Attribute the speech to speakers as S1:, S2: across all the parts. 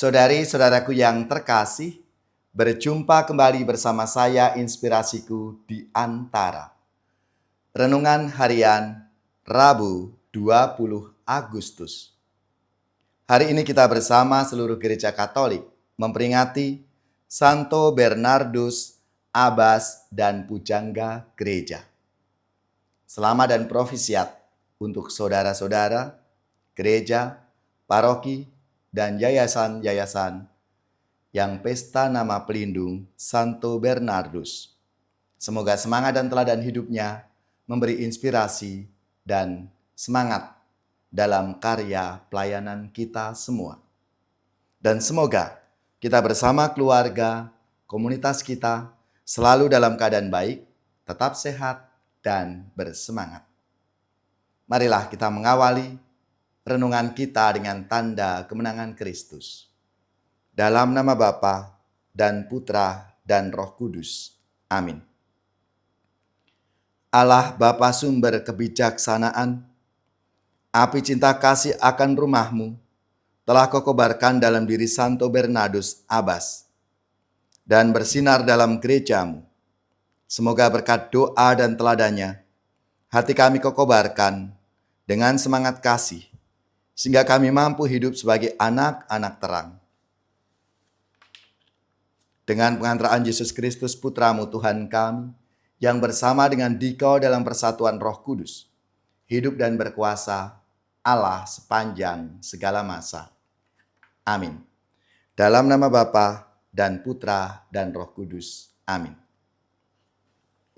S1: Saudari-saudaraku yang terkasih, berjumpa kembali bersama saya Inspirasiku di Antara. Renungan Harian Rabu 20 Agustus. Hari ini kita bersama seluruh gereja Katolik memperingati Santo Bernardus, Abbas, dan Pujangga Gereja. Selamat dan profisiat untuk saudara-saudara, gereja, paroki, dan yayasan-yayasan yang pesta nama pelindung Santo Bernardus. Semoga semangat dan teladan hidupnya memberi inspirasi dan semangat dalam karya pelayanan kita semua. Dan semoga kita bersama keluarga, komunitas kita selalu dalam keadaan baik, tetap sehat, dan bersemangat. Marilah kita mengawali renungan kita dengan tanda kemenangan Kristus. Dalam nama Bapa dan Putra dan Roh Kudus. Amin. Allah Bapa sumber kebijaksanaan, api cinta kasih akan rumahmu telah Kau kobarkan dalam diri Santo Bernardus Abbas dan bersinar dalam gerejamu. Semoga berkat doa dan teladannya, hati kami Kau kobarkan dengan semangat kasih, sehingga kami mampu hidup sebagai anak-anak terang. Dengan pengantaraan Yesus Kristus Putramu Tuhan kami, yang bersama dengan Dikau dalam persatuan Roh Kudus, hidup dan berkuasa Allah sepanjang segala masa. Amin. Dalam nama Bapa dan Putra dan Roh Kudus. Amin.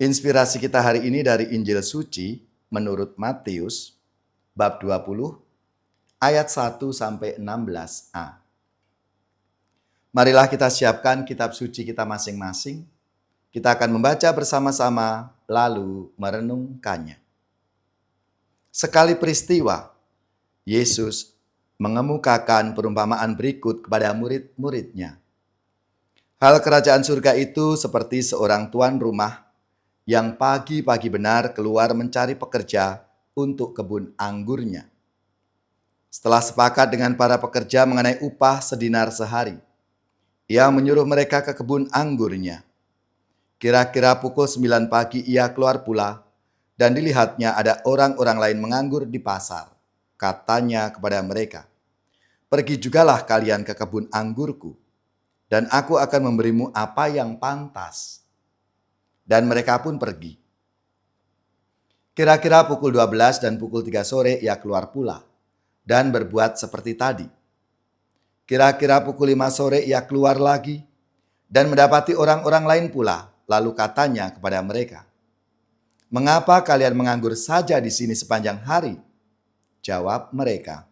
S1: Inspirasi kita hari ini dari Injil Suci menurut Matius bab 20 ayat 1 sampai 16a. Marilah kita siapkan kitab suci kita masing-masing. Kita akan membaca bersama-sama lalu merenungkannya. Sekali peristiwa, Yesus mengemukakan perumpamaan berikut kepada murid-muridnya. Hal kerajaan surga itu seperti seorang tuan rumah yang pagi-pagi benar keluar mencari pekerja untuk kebun anggurnya. Setelah sepakat dengan para pekerja mengenai upah sedinar sehari, ia menyuruh mereka ke kebun anggurnya. Kira-kira pukul 9 pagi ia keluar pula, dan dilihatnya ada orang-orang lain menganggur di pasar. Katanya kepada mereka, "Pergi jugalah kalian ke kebun anggurku, dan aku akan memberimu apa yang pantas." Dan mereka pun pergi. Kira-kira pukul 12 dan pukul 3 sore ia keluar pula dan berbuat seperti tadi. Kira-kira pukul 5 sore ia keluar lagi dan mendapati orang-orang lain pula, lalu katanya kepada mereka, "Mengapa kalian menganggur saja di sini sepanjang hari?" Jawab mereka,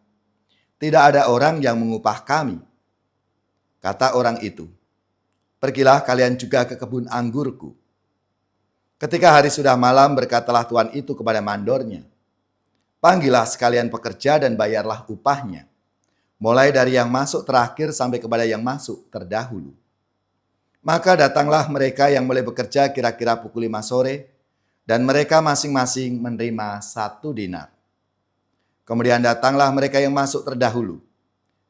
S1: "Tidak ada orang yang mengupah kami." Kata orang itu, "Pergilah kalian juga ke kebun anggurku." Ketika hari sudah malam, berkatalah tuan itu kepada mandornya, "Panggillah sekalian pekerja dan bayarlah upahnya, mulai dari yang masuk terakhir sampai kepada yang masuk terdahulu." Maka datanglah mereka yang mulai bekerja kira-kira pukul 5 sore, dan mereka masing-masing menerima 1 dinar. Kemudian datanglah mereka yang masuk terdahulu.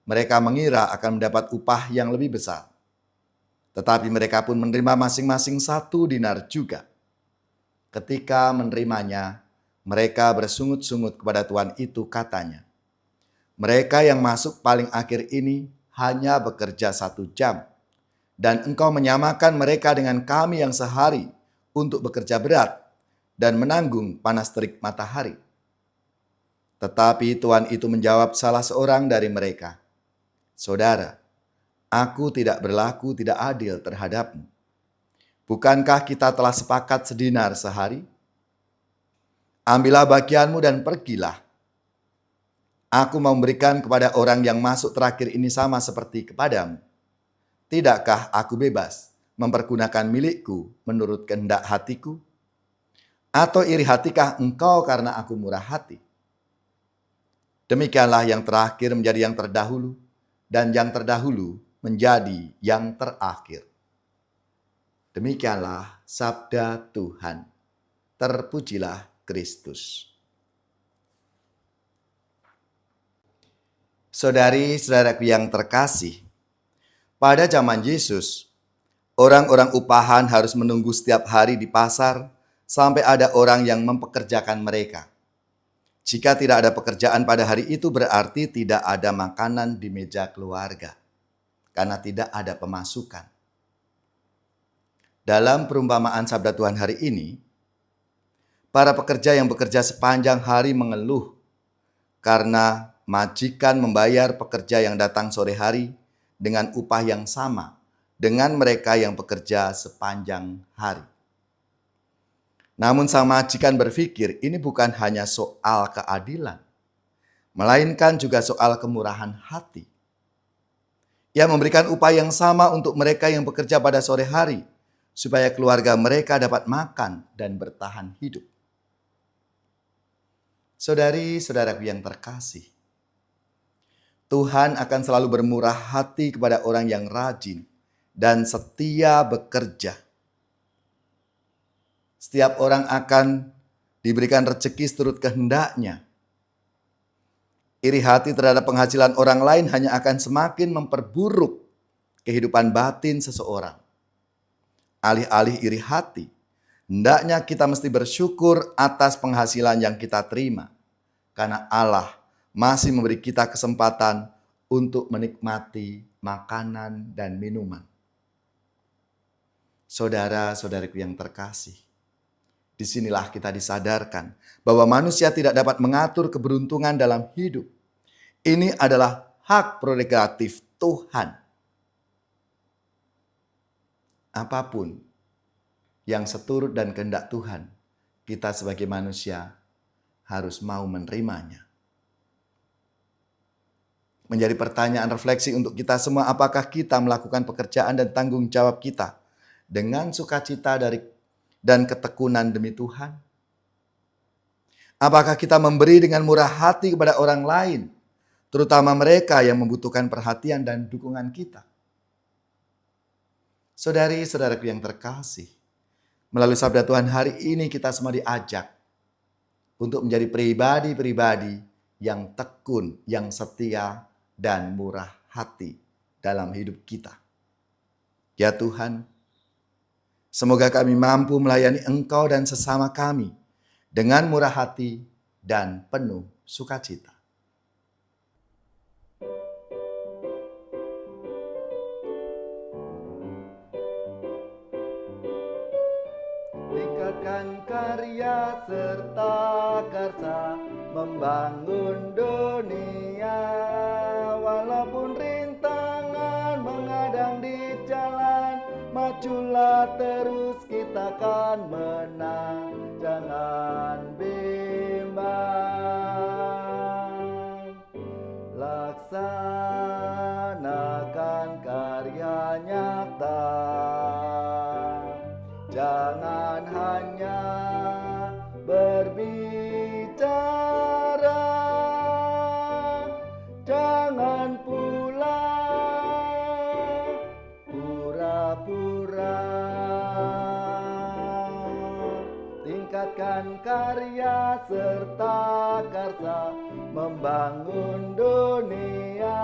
S1: Mereka mengira akan mendapat upah yang lebih besar. Tetapi mereka pun menerima masing-masing 1 dinar juga. Ketika menerimanya, mereka bersungut-sungut kepada tuan itu, katanya, "Mereka yang masuk paling akhir ini hanya bekerja 1 jam, dan engkau menyamakan mereka dengan kami yang sehari untuk bekerja berat dan menanggung panas terik matahari." Tetapi tuan itu menjawab salah seorang dari mereka, "Saudara, aku tidak berlaku tidak adil terhadapmu. Bukankah kita telah sepakat sedinar sehari? Ambillah bagianmu dan pergilah. Aku mau memberikan kepada orang yang masuk terakhir ini sama seperti kepadamu. Tidakkah aku bebas mempergunakan milikku menurut kehendak hatiku? Atau iri hatikah engkau karena aku murah hati?" Demikianlah yang terakhir menjadi yang terdahulu, dan yang terdahulu menjadi yang terakhir. Demikianlah sabda Tuhan. Terpujilah Kristus. Saudari-saudaraku yang terkasih, Pada zaman Yesus, orang-orang upahan harus menunggu setiap hari di pasar sampai ada orang yang mempekerjakan mereka. Jika tidak ada pekerjaan pada hari itu, berarti tidak ada makanan di meja keluarga karena tidak ada pemasukan. Dalam perumpamaan sabda Tuhan hari ini, para pekerja yang bekerja sepanjang hari mengeluh karena majikan membayar pekerja yang datang sore hari dengan upah yang sama dengan mereka yang bekerja sepanjang hari. Namun sang majikan berpikir ini bukan hanya soal keadilan, melainkan juga soal kemurahan hati. Ia memberikan upah yang sama untuk mereka yang bekerja pada sore hari, supaya keluarga mereka dapat makan dan bertahan hidup. Saudari-saudaraku yang terkasih, Tuhan akan selalu bermurah hati kepada orang yang rajin dan setia bekerja. Setiap orang akan diberikan rezeki seturut kehendaknya. Iri hati terhadap penghasilan orang lain hanya akan semakin memperburuk kehidupan batin seseorang. Alih-alih iri hati, hendaknya kita mesti bersyukur atas penghasilan yang kita terima, karena Allah masih memberi kita kesempatan untuk menikmati makanan dan minuman. Saudara-saudariku yang terkasih, disinilah kita disadarkan bahwa manusia tidak dapat mengatur keberuntungan dalam hidup. Ini adalah hak prerogatif Tuhan. Apapun yang seturut dan kehendak Tuhan, kita sebagai manusia harus mau menerimanya. Menjadi pertanyaan refleksi untuk kita semua, apakah kita melakukan pekerjaan dan tanggung jawab kita dengan sukacita dan ketekunan demi Tuhan? Apakah kita memberi dengan murah hati kepada orang lain, terutama mereka yang membutuhkan perhatian dan dukungan kita? Saudari-saudaraku yang terkasih, melalui sabda Tuhan hari ini kita semua diajak untuk menjadi pribadi-pribadi yang tekun, yang setia, dan murah hati dalam hidup kita. Ya Tuhan, semoga kami mampu melayani Engkau dan sesama kami dengan murah hati dan penuh sukacita. Tingkatkan karya serta karsa membangun dunia, walaupun rintangan menghadang di jalan, majulah terus kita akan menang, jangan bimbang. Laksanakan karya nyata, jangan hanya berbicara, jangan pula pura-pura. Tingkatkan karya serta karsa membangun dunia,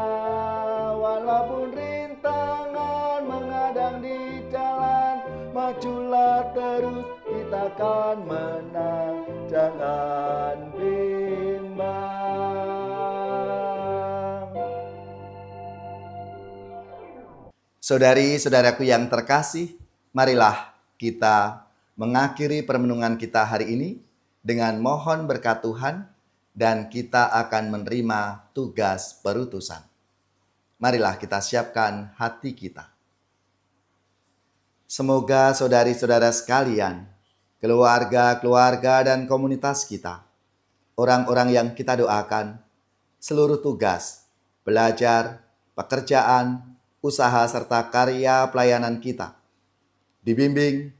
S1: walaupun rintangan menghadang di jalan, majulah terus kita akan menang, jangan bimbang. Saudari-saudaraku yang terkasih, marilah kita mengakhiri permenungan kita hari ini dengan mohon berkat Tuhan dan kita akan menerima tugas perutusan. Marilah kita siapkan hati kita. Semoga saudari-saudara sekalian, keluarga-keluarga dan komunitas kita, orang-orang yang kita doakan, seluruh tugas, belajar, pekerjaan, usaha serta karya pelayanan kita, dibimbing,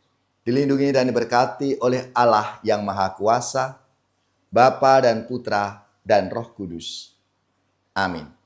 S1: dilindungi dan diberkati oleh Allah yang Maha Kuasa, Bapa dan Putra dan Roh Kudus. Amin.